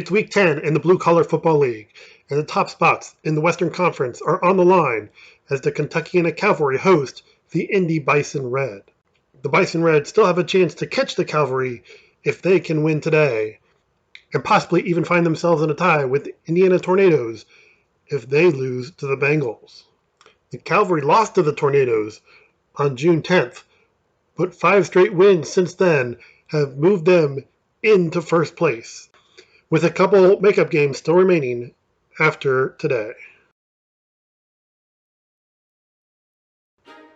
It's Week 10 in the Blue Collar Football League, and the top spots in the Western Conference are on the line as the Kentuckiana Cavalry host the Indy Bison Red. The Bison Red still have a chance to catch the Cavalry if they can win today, and possibly even find themselves in a tie with the Indiana Tornadoes if they lose to the Bengals. The Cavalry lost to the Tornadoes on June 10th, but 5 straight wins since then have moved them into first place, with a couple makeup games still remaining after today.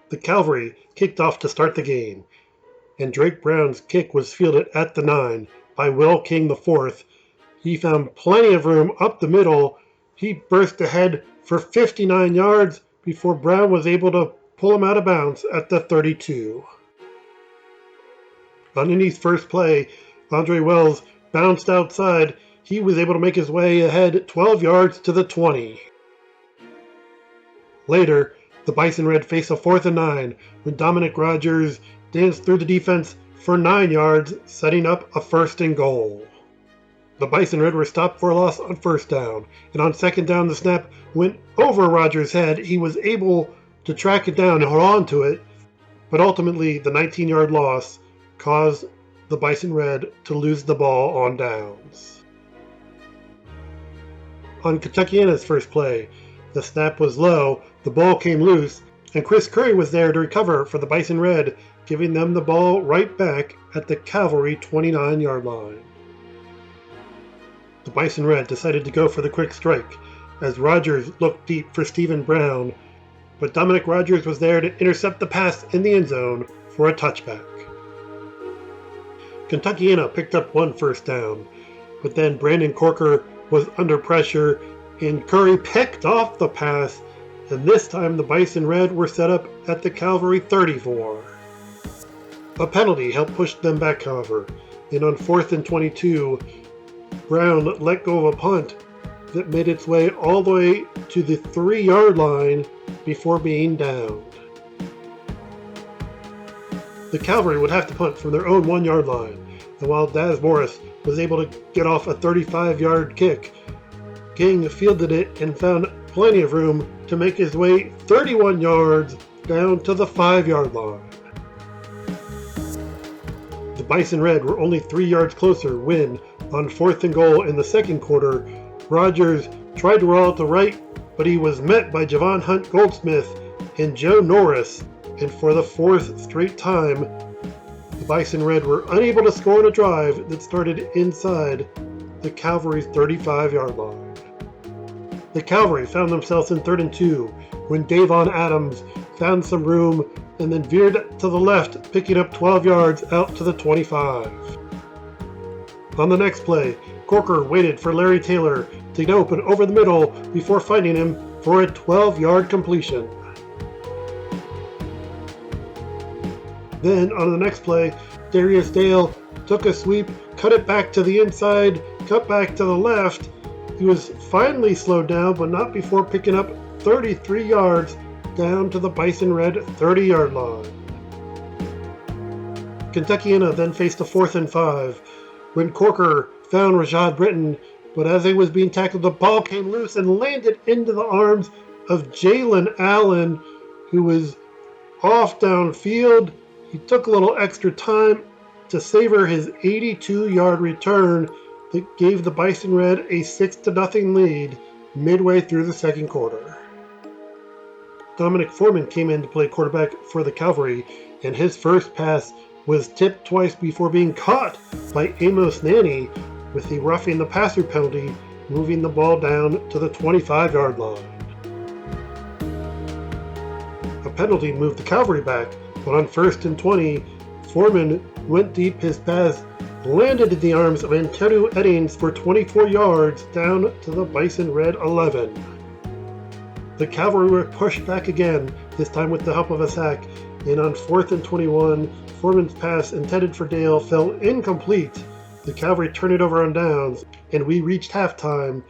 The Cavalry kicked off to start the game, and Drake Brown's kick was fielded at the 9 by Will King IV. He found plenty of room up the middle. He burst ahead for 59 yards before Brown was able to pull him out of bounds at the 32. On Indy's first play, Andre Wells bounced outside. He was able to make his way ahead 12 yards to the 20. Later, the Bison Red faced a 4th and 9 when Dominic Rogers danced through the defense for 9 yards, setting up a 1st and goal. The Bison Red were stopped for a loss on 1st down, and on 2nd down the snap went over Rogers' head. He was able to track it down and hold on to it, but ultimately the 19-yard loss caused the Bison Red to lose the ball on downs. On Kentuckiana's first play, the snap was low, the ball came loose, and Chris Curry was there to recover for the Bison Red, giving them the ball right back at the Cavalry 29-yard line. The Bison Red decided to go for the quick strike as Rogers looked deep for Stephen Brown, but Dominic Rogers was there to intercept the pass in the end zone for a touchback. Kentuckiana picked up 1 first down, but then Brandon Corker was under pressure and Curry picked off the pass, and this time the Bison Red were set up at the Cavalry 34. A penalty helped push them back, however, and on 4th and 22, Brown let go of a punt that made its way all the way to the 3-yard line before being downed. The Cavalry would have to punt from their own 1-yard line, and while Daz Morris was able to get off a 35-yard kick, King fielded it and found plenty of room to make his way 31 yards down to the 5-yard line. The Bison Red were only 3 yards closer when, on 4th and goal in the second quarter, Rogers tried to roll out the right, but he was met by Javon Hunt Goldsmith and Joe Norris, and for the 4th straight time, the Bison Red were unable to score on a drive that started inside the Cavalry's 35-yard line. The Cavalry found themselves in 3rd and 2 when Davon Adams found some room and then veered to the left, picking up 12 yards out to the 25. On the next play, Corker waited for Larry Taylor to get open over the middle before finding him for a 12-yard completion. Then, on the next play, Darius Dale took a sweep, cut it back to the inside, cut back to the left. He was finally slowed down, but not before picking up 33 yards down to the Bison Red 30-yard line. Kentuckiana then faced a 4th and 5 when Corker found Rashad Britton, but as he was being tackled, the ball came loose and landed into the arms of Jalen Allen, who was off downfield. He took a little extra time to savor his 82-yard return that gave the Bison Red a 6-0 lead midway through the second quarter. Dominic Foreman came in to play quarterback for the Cavalry, and his first pass was tipped twice before being caught by Amos Nanny with the roughing the passer penalty, moving the ball down to the 25-yard line. A penalty moved the Cavalry back, but on 1st and 20, Foreman went deep. His pass landed in the arms of Antonio Eddings for 24 yards down to the Bison Red 11. The Cavalry were pushed back again, this time with the help of a sack, and on 4th and 21, Foreman's pass intended for Dale fell incomplete. The Cavalry turned it over on downs, and we reached halftime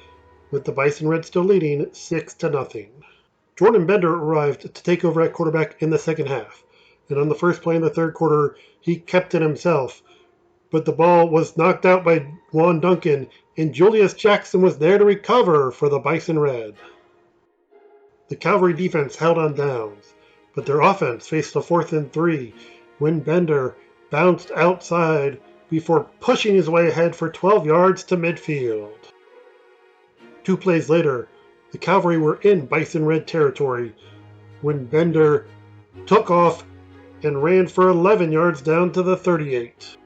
with the Bison Red still leading 6-0. Jordan Bender arrived to take over at quarterback in the second half, and on the first play in the third quarter, he kept it himself, but the ball was knocked out by Juan Duncan, and Julius Jackson was there to recover for the Bison Red. The Cavalry defense held on downs, but their offense faced a 4th and 3 when Bender bounced outside before pushing his way ahead for 12 yards to midfield. 2 plays later, the Cavalry were in Bison Red territory when Bender took off and ran for 11 yards down to the 38.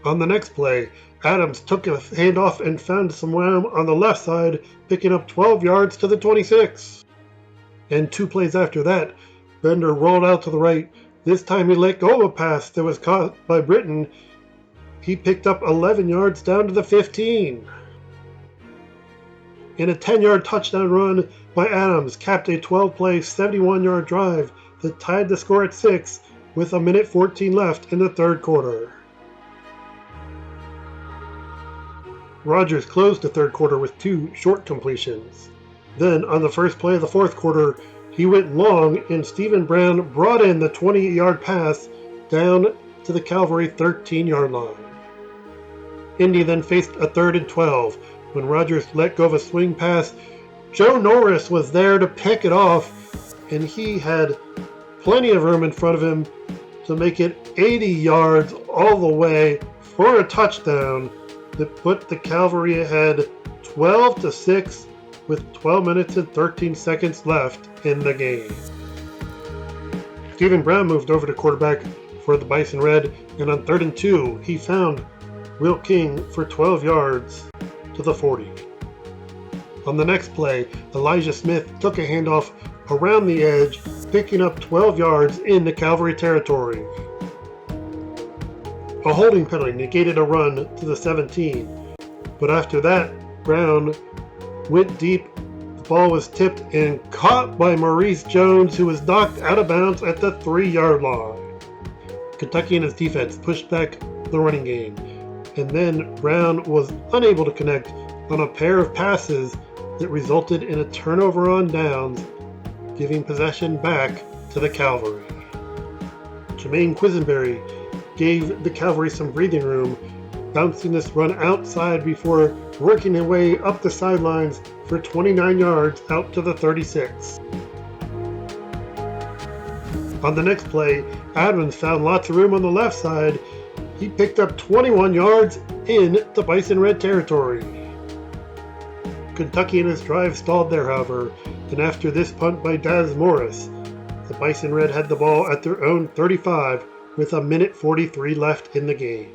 On the next play, Adams took a handoff and found some room on the left side, picking up 12 yards to the 26. And 2 plays after that, Bender rolled out to the right. This time he let go of a pass that was caught by Britton. He picked up 11 yards down to the 15. And a 10-yard touchdown run by Adams capped a 12-play, 71-yard drive that tied the score at 6 with 1:14 left in the third quarter. Rogers closed the third quarter with 2 short completions. Then, on the first play of the fourth quarter, he went long and Stephen Brown brought in the 20-yard pass down to the Cavalry 13-yard line. Indy then faced a 3rd and 12 when Rogers let go of a swing pass. Joe Norris was there to pick it off, and he had plenty of room in front of him to make it 80 yards all the way for a touchdown that put the Cavalry ahead 12-6 with 12 minutes and 13 seconds left in the game. Stephen Brown moved over to quarterback for the Bison Red, and on 3rd and 2, he found Will King for 12 yards to the 40. On the next play, Elijah Smith took a handoff around the edge, picking up 12 yards in the Cavalry territory. A holding penalty negated a run to the 17, but after that, Brown went deep. The ball was tipped and caught by Maurice Jones, who was knocked out of bounds at the 3-yard line. Kentuckiana's defense pushed back the running game, and then Brown was unable to connect on a pair of passes that resulted in a turnover on downs, giving possession back to the Cavalry. Jermaine Quisenberry gave the Cavalry some breathing room, bouncing this run outside before working his way up the sidelines for 29 yards out to the 36. On the next play, Adams found lots of room on the left side. He picked up 21 yards in the Bison Red territory. Kentuckiana's drive stalled there, however, and after this punt by Daz Morris, the Bison Red had the ball at their own 35 with 1:43 left in the game.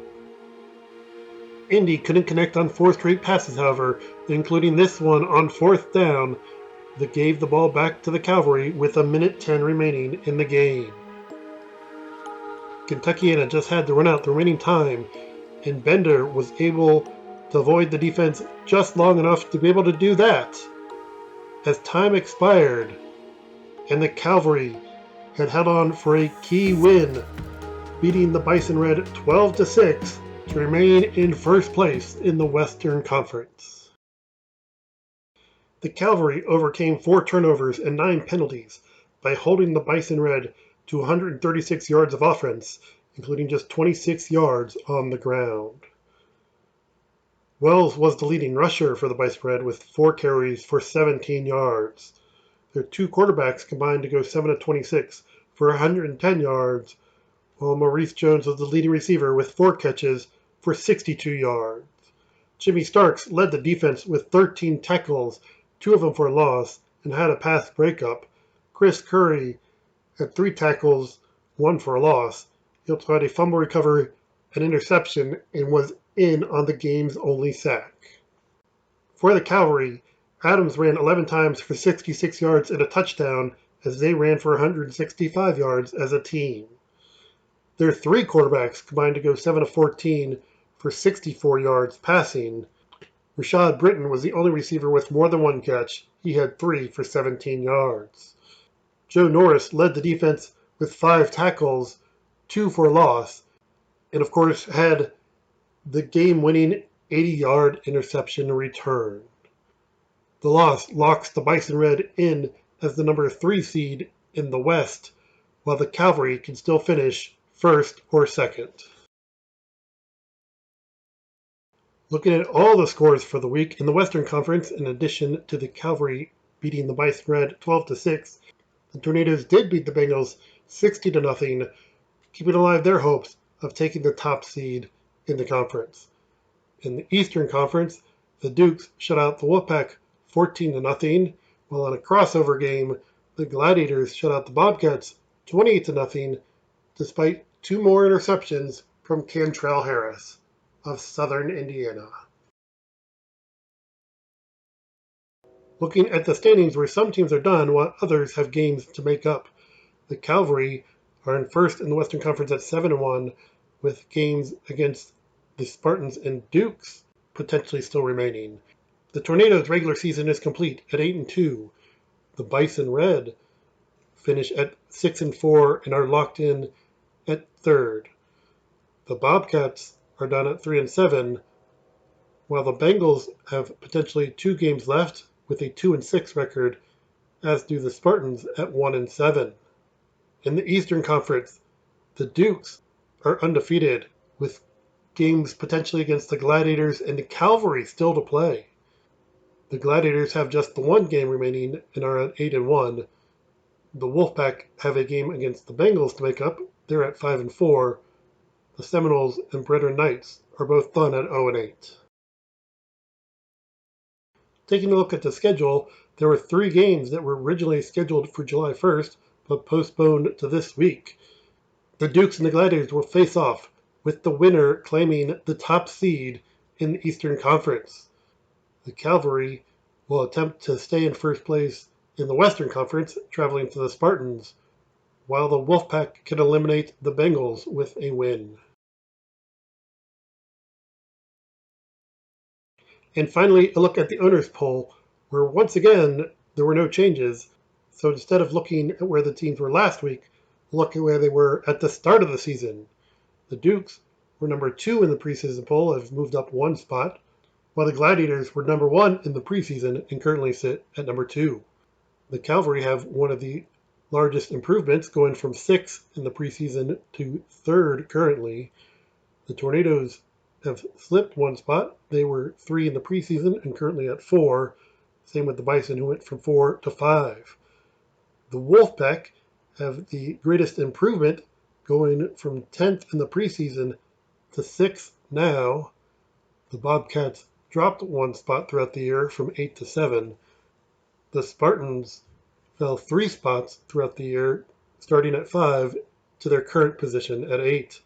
Indy couldn't connect on 4 straight passes, however, including this one on 4th down that gave the ball back to the Cavalry with 1:10 remaining in the game. Kentuckiana just had to run out the remaining time, and Bender was able to avoid the defense just long enough to be able to do that. As time expired, and the Cavalry had held on for a key win, beating the Bison Red 12-6 to remain in first place in the Western Conference. The Cavalry overcame 4 turnovers and 9 penalties by holding the Bison Red to 136 yards of offense, including just 26 yards on the ground. Wells was the leading rusher for the Bison Red with 4 carries for 17 yards. Their 2 quarterbacks combined to go 7 of 26 for 110 yards, while Maurice Jones was the leading receiver with 4 catches for 62 yards. Jimmy Starks led the defense with 13 tackles, 2 of them for a loss, and had a pass breakup. Chris Curry had 3 tackles, 1 for a loss. He also had a fumble recovery, an interception, and was in on the game's only sack. For the Cavalry, Adams ran 11 times for 66 yards and a touchdown as they ran for 165 yards as a team. Their 3 quarterbacks combined to go 7 of 14 for 64 yards passing. Rashad Britton was the only receiver with more than 1 catch. He had 3 for 17 yards. Joe Norris led the defense with 5 tackles, 2 for a loss, and of course had the game-winning 80-yard interception return. The loss locks the Bison Red in as the number 3 seed in the West, while the Cavalry can still finish first or second. Looking at all the scores for the week in the Western Conference, in addition to the Cavalry beating the Bison Red 12-6, the Tornadoes did beat the Bengals 60-0, keeping alive their hopes of taking the top seed in the conference. In the Eastern Conference, the Dukes shut out the Wolfpack 14-0, while in a crossover game, the Gladiators shut out the Bobcats 28-0, despite 2 more interceptions from Cantrell Harris of Southern Indiana. Looking at the standings where some teams are done while others have games to make up, the Cavalry are in first in the Western Conference at 7-1, with games against the Spartans and Dukes potentially still remaining. The Tornadoes' regular season is complete at 8-2. The Bison Red finish at 6-4 and are locked in at third. The Bobcats are down at 3-7, while the Bengals have potentially 2 games left with a 2-6 record, as do the Spartans at 1-7. In the Eastern Conference, the Dukes are undefeated, with games potentially against the Gladiators and the Cavalry still to play. The Gladiators have just the 1 game remaining and are at 8-1. The Wolfpack have a game against the Bengals to make up. They're at 5-4. The Seminoles and Brethren Knights are both done at 0-8. Taking a look at the schedule, there were 3 games that were originally scheduled for July 1st, but postponed to this week. The Dukes and the Gladiators will face off, with the winner claiming the top seed in the Eastern Conference. The Cavalry will attempt to stay in first place in the Western Conference, traveling to the Spartans, while the Wolfpack can eliminate the Bengals with a win. And finally, a look at the owners' poll, where once again there were no changes. So instead of looking at where the teams were last week, look at where they were at the start of the season. The Dukes were number 2 in the preseason poll, have moved up 1 spot, while the Gladiators were number 1 in the preseason and currently sit at number 2. The Cavalry have one of the largest improvements, going from 6th in the preseason to 3rd currently. The Tornadoes have slipped 1 spot. They were 3 in the preseason and currently at 4. Same with the Bison, who went from 4 to 5. The Wolfpack have the greatest improvement, going from 10th in the preseason to 6th now. The Bobcats dropped 1 spot throughout the year from 8 to 7. The Spartans fell 3 spots throughout the year, starting at 5 to their current position at 8.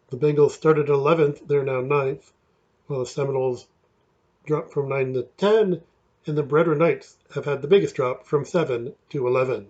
The Bengals started at 11th, they're now 9th, while the Seminoles dropped from 9 to 10, and the Brethren Knights have had the biggest drop from 7 to 11.